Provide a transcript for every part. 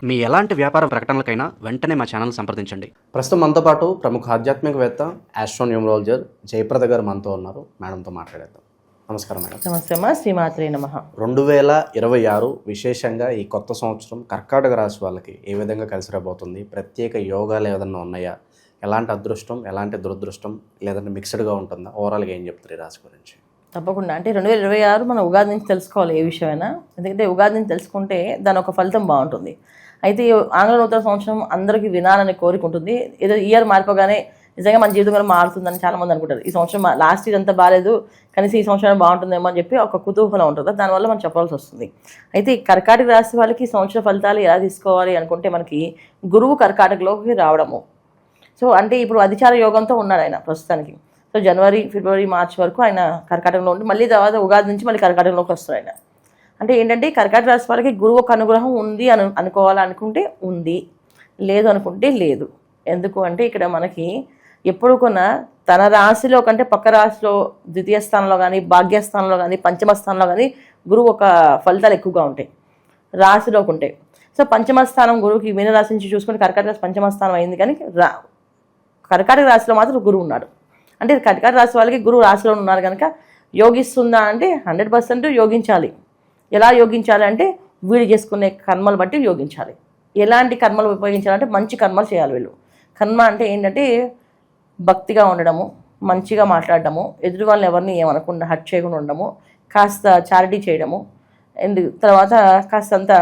మీ ఎలాంటి వ్యాపార ప్రకటనలకైనా వెంటనే మా ఛానల్ సంప్రదించండి. ప్రస్తుతం మనతో పాటు ప్రముఖ ఆధ్యాత్మికవేత్త ఆస్ట్రోన్యూమరాలజర్ జయప్రద గారు మనతో ఉన్నారు. మేడంతో మాట్లాడేద్దాం. నమస్కారం మేడం. నమస్తే అమ్మా. శ్రీమాత్రే నమః. 2026 విశేషంగా ఈ కొత్త సంవత్సరం కర్కాటక రాశి వాళ్ళకి ఏ విధంగా కలిసి రాబోతుంది? ప్రత్యేక యోగాలు ఏదైనా ఉన్నాయా? ఎలాంటి అదృష్టం, ఎలాంటి దురదృష్టం, లేదంటే మిక్స్డ్గా ఉంటుందా? ఓవరాల్గా ఏం చెప్తారు ఈ రాశి గురించి? తప్పకుండా. అంటే 2026 మనం ఉగాది నుంచి తెలుసుకోవాలి ఏ విషయమైనా. ఎందుకంటే ఉగాది నుంచి తెలుసుకుంటే దాని ఒక ఫలితం బాగుంటుంది. అయితే ఆంగ్ల నూతన సంవత్సరం అందరికీ వినాలని కోరిక ఉంటుంది. ఏదో ఇయర్ మారిపోగానే నిజంగా మన జీవితం కూడా మారుతుందని చాలామంది అనుకుంటారు. ఈ సంవత్సరం లాస్ట్ ఇయర్ అంతా బాగాలేదు, కనీసం ఈ సంవత్సరం బాగుంటుందేమో అని చెప్పి ఒక కుతూహలం ఉంటుంది. దానివల్ల మనం చెప్పాల్సి వస్తుంది. అయితే ఈ కర్కాటక రాశి వాళ్ళకి ఈ సంవత్సర ఫలితాలు ఎలా తీసుకోవాలి అనుకుంటే మనకి గురువు కర్కాటకలోకి రావడము. సో అంటే ఇప్పుడు అధిచార యోగంతో ఉన్నాడు ఆయన ప్రస్తుతానికి. సో జనవరి, ఫిబ్రవరి, మార్చి వరకు ఆయన కర్కాటకంలో ఉండి మళ్ళీ తర్వాత ఉగాది నుంచి మళ్ళీ కర్కాటకంలోకి వస్తాడు ఆయన. అంటే ఏంటంటే కర్కాటక రాశి వాళ్ళకి గురువు ఒక అనుగ్రహం ఉంది అనుకోవాలనుకుంటే ఉంది, లేదు అనుకుంటే లేదు. ఎందుకు అంటే ఇక్కడ మనకి ఎప్పుడు కొన్నా తన రాశిలో కంటే పక్క రాశిలో ద్వితీయ స్థానంలో కానీ, భాగ్యస్థానంలో కానీ, పంచమ స్థానంలో కానీ గురువు ఒక ఫలితాలు ఎక్కువగా ఉంటాయి రాశిలోకి ఉంటాయి. సో పంచమ స్థానం గురువుకి మీన రాశి నుంచి చూసుకుంటే కర్కాటక రాశి పంచమ స్థానం అయింది, కానీ కర్కాటక రాశిలో మాత్రం గురువు ఉన్నాడు. అంటే కర్కాటక రాశి వాళ్ళకి గురువు రాశిలో ఉన్నారు కనుక యోగిస్తుందా అంటే 100% యోగించాలి. ఎలా యోగించాలి అంటే వీళ్ళు చేసుకునే కర్మలు బట్టి యోగించాలి. ఎలాంటి కర్మలు ఉపయోగించాలంటే మంచి కర్మలు చేయాలి వీళ్ళు. కర్మ అంటే ఏంటంటే భక్తిగా ఉండడము, మంచిగా మాట్లాడడము, ఎదుటి వాళ్ళని ఎవరిని ఏమనకుండా హర్ట్ చేయకుండా ఉండడము, కాస్త చారిటీ చేయడము, అండ్ తర్వాత కాస్తంత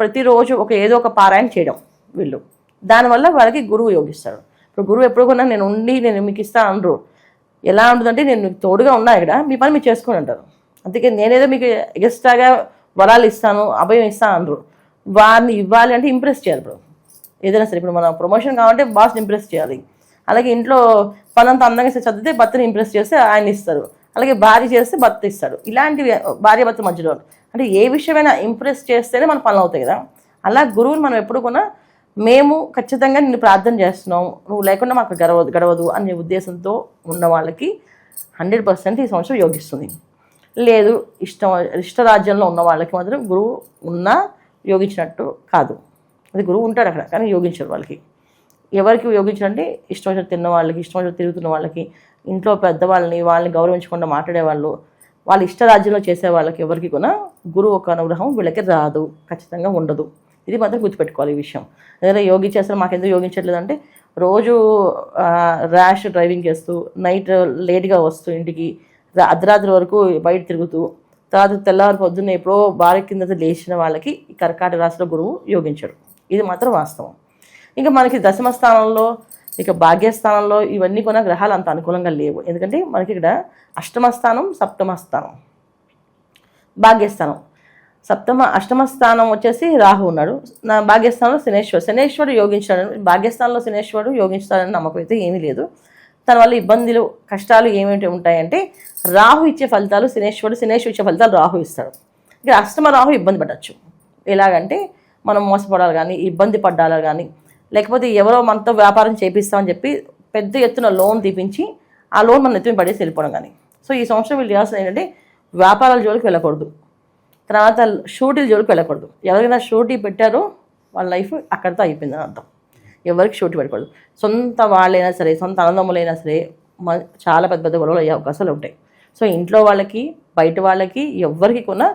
ప్రతిరోజు ఏదో ఒక పారాయణ చేయడం వీళ్ళు. దానివల్ల వాళ్ళకి గురువు యోగిస్తాడు. ఇప్పుడు గురువు ఎప్పుడు కొన్నా నేను మీకు ఇస్తా అనరు. ఎలా ఉంటుందంటే నేను మీకు తోడుగా ఉన్నా ఇక్కడ, మీ పని మీరు చేసుకొని అంటారు. అందుకే నేనేదో మీకు ఎక్స్ట్రాగా వరాలు ఇస్తాను, అభయం ఇస్తాను అనరు. వారిని ఇవ్వాలి అంటే ఇంప్రెస్ చేయాలి. ఇప్పుడు ఏదైనా సరే, ఇప్పుడు మన ప్రమోషన్ కావాలంటే బాస్ని ఇంప్రెస్ చేయాలి. అలాగే ఇంట్లో పనంతా అందంగా చదివితే భర్తని ఇంప్రెస్ చేస్తే ఆయన ఇస్తారు. అలాగే భార్య చేస్తే భర్త ఇస్తాడు. ఇలాంటివి భార్య భర్త మధ్యలో అంటే ఏ విషయమైనా ఇంప్రెస్ చేస్తేనే మన పనులు అవుతాయి కదా. అలా గురువుని మనం ఎప్పుడు కూడా మేము ఖచ్చితంగా నిన్ను ప్రార్థన చేస్తున్నాం, నువ్వు లేకుండా మాకు గడవదు అనే ఉద్దేశంతో ఉన్న వాళ్ళకి 100% ఈ సంవత్సరం యోగిస్తుంది. లేదు ఇష్టరాజ్యంలో ఉన్న వాళ్ళకి మాత్రం గురువు ఉన్నా యోగించినట్టు కాదు. అది గురువు ఉంటాడు అక్కడ, కానీ యోగించరు వాళ్ళకి. ఎవరికి యోగించాలంటే ఇష్టం వచ్చినట్టు తిన్న వాళ్ళకి, ఇష్టం వచ్చినట్టు తిరుగుతున్న వాళ్ళకి, ఇంట్లో వాళ్ళని గౌరవించకుండా మాట్లాడేవాళ్ళు, వాళ్ళ ఇష్టరాజ్యంలో చేసే వాళ్ళకి ఎవరికి కూడా గురువు ఒక అనుగ్రహం వీళ్ళకి రాదు, ఖచ్చితంగా ఉండదు. ఇది మాత్రం గుర్తుపెట్టుకోవాలి ఈ విషయం. ఏదైనా యోగి చేస్తారు మాకెందుకు యోగించట్లేదు అంటే రోజు ర్యాష్ డ్రైవింగ్ చేస్తూ, నైట్ లేట్గా వస్తూ ఇంటికి, అర్ధరాత్రి వరకు బయట తిరుగుతూ, తర్వాత తెల్లవారు పొద్దున్న ఎప్పుడో భార్య కింద లేచిన వాళ్ళకి ఈ కర్కాటక రాశిలో గురువు యోగించడు. ఇది మాత్రం వాస్తవం. ఇంకా మనకి దశమ స్థానంలో, ఇక భాగ్యస్థానంలో ఇవన్నీ కూడా గ్రహాలు అంత అనుకూలంగా లేవు. ఎందుకంటే మనకి ఇక్కడ అష్టమ స్థానం, సప్తమ స్థానం, భాగ్యస్థానం. అష్టమ స్థానం వచ్చేసి రాహు ఉన్నాడు. భాగ్యస్థానంలో శనేశ్వరుడు యోగించాడు. భాగ్యస్థానంలో శనేశ్వరుడు యోగించాడని నమ్మకం అయితే ఏమీ లేదు. తన వల్ల ఇబ్బందులు, కష్టాలు ఏమేమి ఉంటాయంటే రాహు ఇచ్చే ఫలితాలు శనేశ్వరుడు ఇచ్చే ఫలితాలు రాహు ఇస్తాడు. ఇక అష్టమ రాహు ఇబ్బంది పడవచ్చు. ఎలాగంటే మనం మోసపడాలి కానీ, ఇబ్బంది పడ్డాలి కానీ, లేకపోతే ఎవరో మనతో వ్యాపారం చేపిస్తామని చెప్పి పెద్ద ఎత్తున లోన్ తీపించి ఆ లోన్ మనం ఎత్తుని పడేసి వెళ్ళిపోవడం కానీ. సో ఈ సంవత్సరం వీళ్ళు చేయాల్సింది ఏంటంటే వ్యాపారాల జోలికి వెళ్ళకూడదు, తర్వాత షూటీల జోలికి వెళ్ళకూడదు. ఎవరికైనా షూటీ పెట్టారో వాళ్ళ లైఫ్ అక్కడితో అయిపోయిందని అర్థం. ఎవరికి షూటీ పెట్టకూడదు. సొంత వాళ్ళైనా సరే, సొంత అన్నదమ్ములైనా సరే చాలా పెద్ద పెద్ద గొడవలు అయ్యే అవకాశాలు ఉంటాయి. సో ఇంట్లో వాళ్ళకి, బయట వాళ్ళకి ఎవరికి కూడా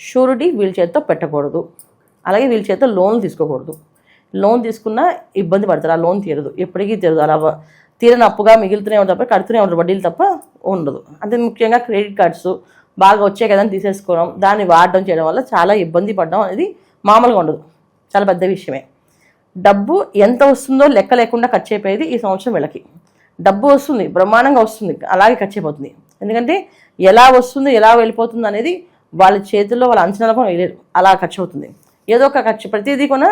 షూరిటీ వీళ్ళ చేతితో పెట్టకూడదు. అలాగే వీళ్ళ చేతితో లోన్లు తీసుకోకూడదు. లోన్ తీసుకున్నా ఇబ్బంది పడతారు, ఆ లోన్ తీరదు, ఎప్పటికీ తీరదు. అలా తీరని అప్పుగా మిగులుతూనే ఉంటారు తప్ప, కడుతూనే ఉంటారు, వడ్డీలు తప్ప ఉండదు. అంతే ముఖ్యంగా క్రెడిట్ కార్డ్స్ బాగా వచ్చే కదా తీసేసుకోవడం, దాన్ని వాడడం చేయడం వల్ల చాలా ఇబ్బంది పడడం అనేది మామూలుగా ఉండదు, చాలా పెద్ద విషయమే. డబ్బు ఎంత వస్తుందో లెక్క లేకుండా ఖర్చు అయిపోయేది ఈ సంవత్సరం వీళ్ళకి. డబ్బు వస్తుంది, బ్రహ్మాండంగా వస్తుంది, అలాగే ఖర్చు అయిపోతుంది. ఎందుకంటే ఎలా వస్తుంది, ఎలా వెళ్ళిపోతుంది అనేది వాళ్ళ చేతుల్లో, వాళ్ళ అంచనాలు కూడా వేయలేరు, అలా ఖర్చు అవుతుంది. ఏదో ఒక ఖర్చు, ప్రతిదీ కూడా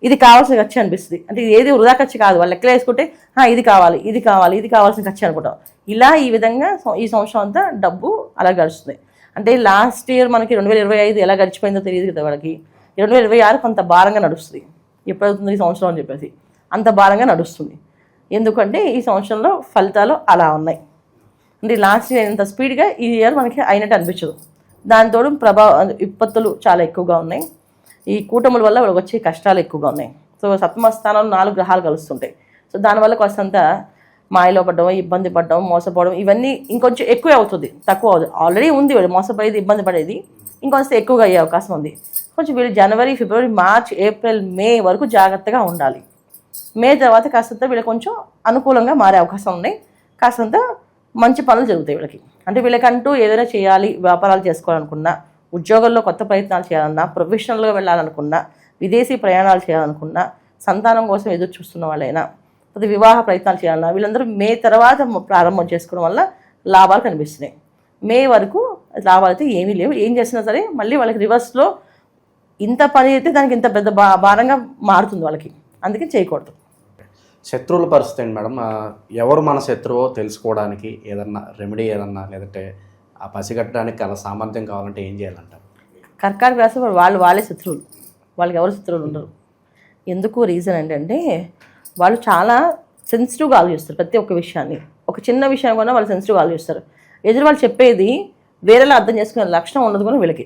ఇది కావాల్సిన ఖర్చు అనిపిస్తుంది. అంటే ఏది వృధా ఖర్చు కాదు, వాళ్ళు లెక్కలు వేసుకుంటే ఇది కావాలి, ఇది కావాలి, ఇది కావాల్సిన ఖర్చు అనుకుంటాం. ఇలా ఈ విధంగా ఈ సంవత్సరం అంతా డబ్బు అలా గడుస్తుంది. అంటే లాస్ట్ ఇయర్ మనకి 2025 ఎలా గడిచిపోయిందో తెలియదు కదా వాళ్ళకి. 2026 కొంత భారంగా నడుస్తుంది. ఎప్పుడవుతుంది ఈ సంవత్సరం అని చెప్పేసి అంత భారంగా నడుస్తుంది. ఎందుకంటే ఈ సంవత్సరంలో ఫలితాలు అలా ఉన్నాయి. అంటే లాస్ట్ ఇయర్ ఇంత స్పీడ్గా ఈ ఇయర్ మనకి అయినట్టు అనిపించదు. దానితో విపత్తులు చాలా ఎక్కువగా ఉన్నాయి. ఈ కూటముల వల్ల వాళ్ళకి వచ్చే కష్టాలు ఎక్కువగా ఉన్నాయి. సో సప్తమ స్థానంలో 4 గ్రహాలు కలుస్తుంటాయి. సో దానివల్ల కాస్తంత మాయలో పడడం, ఇబ్బంది పడడం, మోసపోవడం ఇవన్నీ ఇంకొంచెం ఎక్కువే అవుతుంది, తక్కువ అవుతుంది. ఆల్రెడీ ఉంది వీళ్ళు మోసపోయేది, ఇబ్బంది పడేది, ఇంకొంచెం ఎక్కువగా అయ్యే అవకాశం ఉంది. కొంచెం వీళ్ళు జనవరి, ఫిబ్రవరి, మార్చ్, ఏప్రిల్, మే వరకు జాగ్రత్తగా ఉండాలి. మే తర్వాత కాస్తంత వీళ్ళకి కొంచెం అనుకూలంగా మారే అవకాశం ఉన్నాయి. కాస్తంత మంచి పనులు జరుగుతాయి వీళ్ళకి. అంటే వీళ్ళకంటూ ఏదైనా చేయాలి, వ్యాపారాలు చేసుకోవాలనుకున్నా, ఉద్యోగంలో కొత్త ప్రయత్నాలు చేయాలన్నా, ప్రొఫెషనల్గా వెళ్ళాలనుకున్నా, విదేశీ ప్రయాణాలు చేయాలనుకున్నా, సంతానం కోసం ఎదురు చూస్తున్న వాళ్ళైనా, అది వివాహ ప్రయత్నాలు చేయాలన్నా, వీళ్ళందరూ మే తర్వాత ప్రారంభం చేసుకోవడం వల్ల లాభాలు కనిపిస్తున్నాయి. మే వరకు లాభాలు అయితే ఏమీ లేవు. ఏం చేసినా సరే మళ్ళీ వాళ్ళకి రివర్స్లో ఇంత పని అయితే దానికి ఇంత పెద్ద భారంగా మారుతుంది వాళ్ళకి, అందుకే చేయకూడదు. శత్రువుల పరిస్థితి ఏంటి మేడం? ఎవరు మన శత్రువో తెలుసుకోవడానికి ఏదన్నా రెమెడీ ఏదన్నా, లేదంటే ఆ పసిగట్టడానికి అలా సామర్థ్యం కావాలంటే ఏం చేయాలంటారు? కర్కాటక రాశి వాళ్ళే శత్రువులు, వాళ్ళకి ఎవరు శత్రువులు ఉండరు. ఎందుకు రీజన్ ఏంటంటే వాళ్ళు చాలా సెన్సిటివ్గా ఆలోచిస్తారు. ప్రతి ఒక్క విషయాన్ని, ఒక చిన్న విషయం కూడా వాళ్ళు సెన్సిటివ్గా ఆలోచిస్తారు. ఎదురు వాళ్ళు చెప్పేది వేరేలా అర్థం చేసుకునే లక్షణం ఉండదు కూడా వీళ్ళకి.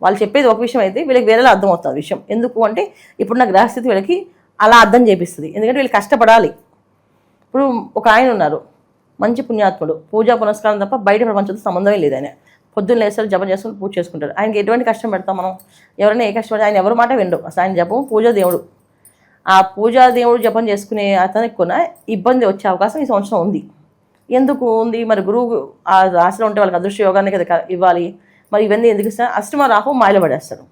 వాళ్ళు చెప్పేది ఒక విషయం అయితే వీళ్ళకి వేరేలా అర్థం అవుతుంది విషయం. ఎందుకు అంటే ఇప్పుడున్న గ్రహస్థితి వీళ్ళకి అలా అర్థం చేపిస్తుంది. ఎందుకంటే వీళ్ళు కష్టపడాలి. ఇప్పుడు ఒక ఆయన ఉన్నారు, మంచి పుణ్యాత్ముడు, పూజా పునస్కారం తప్ప బయట ప్రపంచంతో సంబంధమే లేదు. ఆయన పొద్దున్న లేస్తారు, జపం చేసుకుని పూజ చేసుకుంటారు. ఆయనకి ఎటువంటి కష్టం పెడతాం మనం? ఎవరైనా ఏ కష్టపడి ఆయన ఎవరి మాట వినరు. అసలు ఆయన జపం పూజా దేవుడు. ఆ పూజా దేవుడు జపం చేసుకునే అతనికి కూడా ఇబ్బంది వచ్చే అవకాశం ఈ సంవత్సరం ఉంది. ఎందుకు ఉంది? మరి గురువు ఆ రాశిలో ఉంటే వాళ్ళకి అదృష్ట యోగాన్ని కదా ఇవ్వాలి. మరి ఇవన్నీ ఎందుకు ఇస్తారు? అష్టమ రాహు మాయలో పడేస్తాడు.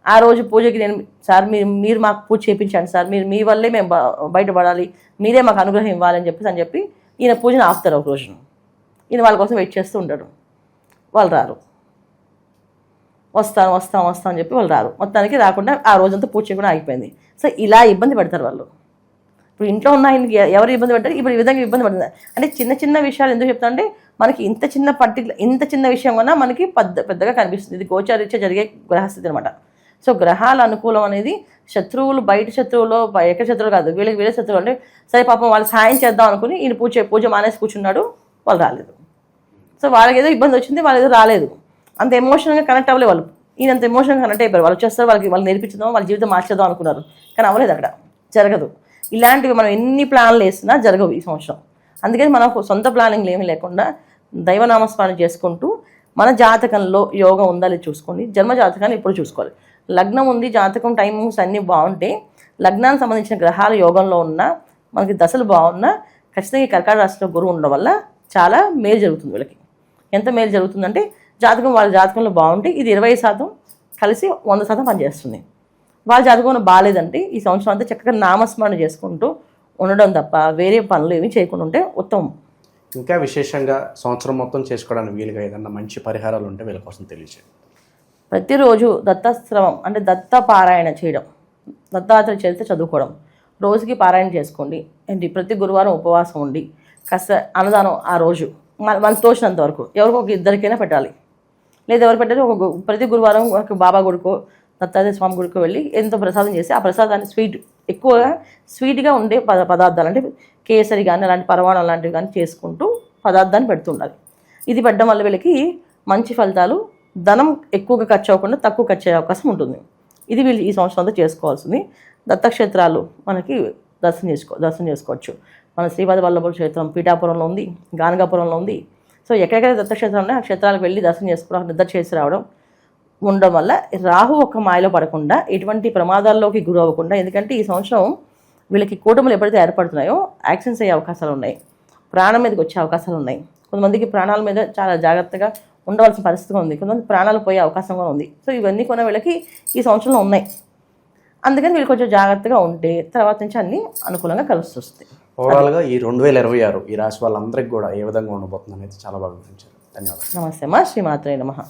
ఆ రోజు పూజకి నేను సార్ మీరు మాకు పూజ చేయించండి సార్, మీ వల్లే మేము బయటపడాలి, మీరే మాకు అనుగ్రహం ఇవ్వాలని చెప్పి ఈయన పూజను ఆపుతారు. ఒక రోజున ఈయన వాళ్ళ కోసం వెయిట్ చేస్తూ ఉంటాడు. వాళ్ళు రారు. వస్తాం అని చెప్పి వాళ్ళు రారు. మొత్తానికి రాకుండా ఆ రోజంతా పూజ చేయకుండా ఆగిపోయింది. సో ఇలా ఇబ్బంది పడతారు వాళ్ళు. ఇప్పుడు ఇంట్లో ఉన్న ఆయనకి ఎవరు ఇబ్బంది పడతారు? ఇప్పుడు ఈ విధంగా ఇబ్బంది పడుతుంది. అంటే చిన్న చిన్న విషయాలు ఎందుకు చెప్తా అంటే మనకి ఇంత చిన్న విషయం కన్నా మనకి పెద్దగా కనిపిస్తుంది. ఇది గోచారీత్యా జరిగే గ్రహస్థితి అనమాట. సో గ్రహాల అనుకూలం అనేది శత్రువులు, బయట శత్రువులు, ఎక్కడ శత్రువులు కాదు, వీళ్ళ శత్రువులు. అంటే సరే పాపం వాళ్ళు సాయం చేద్దాం అనుకుని ఈయన పూజ మానేసి కూర్చున్నాడు, వాళ్ళు రాలేదు. సో వాళ్ళకి ఏదో ఇబ్బంది వచ్చింది, వాళ్ళు ఏదో రాలేదు. అంత ఎమోషనల్గా కనెక్ట్ అవ్వలేదు వాళ్ళు. ఈయన అంత ఎమోషనల్గా కనెక్ట్ అయిపోయారు. వాళ్ళు వచ్చేస్తారు, వాళ్ళు నేర్పించుదాం, వాళ్ళ జీవితం మార్చేద్దాం అనుకున్నారు, కానీ అవ్వలేదు. అక్కడ జరగదు. ఇలాంటివి మనం ఎన్ని ప్లాన్లు వేసినా జరగవు ఈ సంవత్సరం. అందుకని మనం సొంత ప్లానింగ్లు ఏమీ లేకుండా దైవనామస్మరణ చేసుకుంటూ మన జాతకంలో యోగం ఉందా లేదు చూసుకోండి. జన్మ జాతకాన్ని ఇప్పుడు చూసుకోవాలి. లగ్నం ఉంది, జాతకం టైమింగ్స్ అన్నీ బాగుంటే, లగ్నానికి సంబంధించిన గ్రహాల యోగంలో ఉన్న మనకి దశలు బాగున్నా ఖచ్చితంగా ఈ కర్కాటక రాశిలో గురువు ఉండడం వల్ల చాలా మేలు జరుగుతుంది వీళ్ళకి. ఎంత మేలు జరుగుతుందంటే వాళ్ళ జాతకంలో బాగుంటే ఇది 20% కలిసి 100% పనిచేస్తుంది. వాళ్ళ జాతకంలో బాగాలేదంటే ఈ సంవత్సరం అంతా చక్కగా నామస్మరణ చేసుకుంటూ ఉండడం తప్ప వేరే పనులు ఏమీ చేయకుండా ఉంటే ఉత్తమం. ఇంకా విశేషంగా సంవత్సరం మొత్తం చేసుకోవడానికి వీలుగా ఏదన్నా మంచి పరిహారాలు ఉంటే వీళ్ళ కోసం తెలియజేయండి. ప్రతిరోజు దత్తశ్రవం అంటే దత్త పారాయణ చేయడం, దత్తాత్రేయ చరిత్ర చదువుకోవడం, రోజుకి పారాయణ చేసుకోండి. ఏంటి ప్రతి గురువారం ఉపవాసం ఉండి కాస్త అన్నదానం ఆ రోజు మనకు తోచినంత వరకు ఎవరికో ఒక ఇద్దరికైనా పెట్టాలి. లేదా ఎవరు పెట్టాలి, ప్రతి గురువారం ఒక బాబా గుడికో దత్తాత్రేయ స్వామి గుడికో వెళ్ళి ఎంతో ప్రసాదం చేసి ఆ ప్రసాదాన్ని ఎక్కువగా స్వీట్గా ఉండే పదార్థాలు అంటే కేసరి కానీ అలాంటి పరమాణం లాంటివి కానీ చేసుకుంటూ పదార్థాన్ని పెడుతుండాలి. ఇది పెట్టడం వల్ల వీళ్ళకి మంచి ఫలితాలు, ధనం ఎక్కువగా ఖర్చు అవ్వకుండా తక్కువ ఖర్చు అయ్యే అవకాశం ఉంటుంది. ఇది వీళ్ళు ఈ సంవత్సరం అంతా చేసుకోవాల్సింది. దత్తక్షేత్రాలు మనకి దర్శనం చేసుకోవచ్చు. మన శ్రీపాద వల్లభ క్షేత్రం పీఠాపురంలో ఉంది, గానగాపురంలో ఉంది. సో ఎక్కడెక్కడ దత్తక్షేత్రం ఉన్నాయి ఆ క్షేత్రాలకు వెళ్ళి దర్శనం చేసుకోవడం, నిద్ర చేసి రావడం ఉండడం వల్ల రాహు ఒక మాయలో పడకుండా ఎటువంటి ప్రమాదాల్లోకి గురి అవ్వకుండా, ఎందుకంటే ఈ సంవత్సరం వీళ్ళకి కూటములు ఎప్పుడైతే ఏర్పడుతున్నాయో యాక్సిడెంట్స్ అయ్యే అవకాశాలు ఉన్నాయి, ప్రాణం మీదకి వచ్చే అవకాశాలు ఉన్నాయి. కొంతమందికి ప్రాణాల మీద చాలా జాగ్రత్తగా ఉండవలసిన పరిస్థితి ఉంది, కొంతమంది ప్రాణాలు పోయే అవకాశం కూడా ఉంది. సో ఇవన్నీ కూడా వీళ్ళకి ఈ సంవత్సరంలో ఉన్నాయి. అందుకని వీళ్ళు కొంచెం జాగ్రత్తగా ఉంటే తర్వాత నుంచి అన్నీ అనుకూలంగా కలిసి వస్తాయి. ఓవరాల్గా ఈ 2026 ఈ రాశి వాళ్ళందరికీ కూడా ఏ విధంగా ఉండబోతుంది అనేది చాలా బాగా వివరించారు. ధన్యవాదాలు. నమస్తే అమ్మా. శ్రీమాత్రే నమః.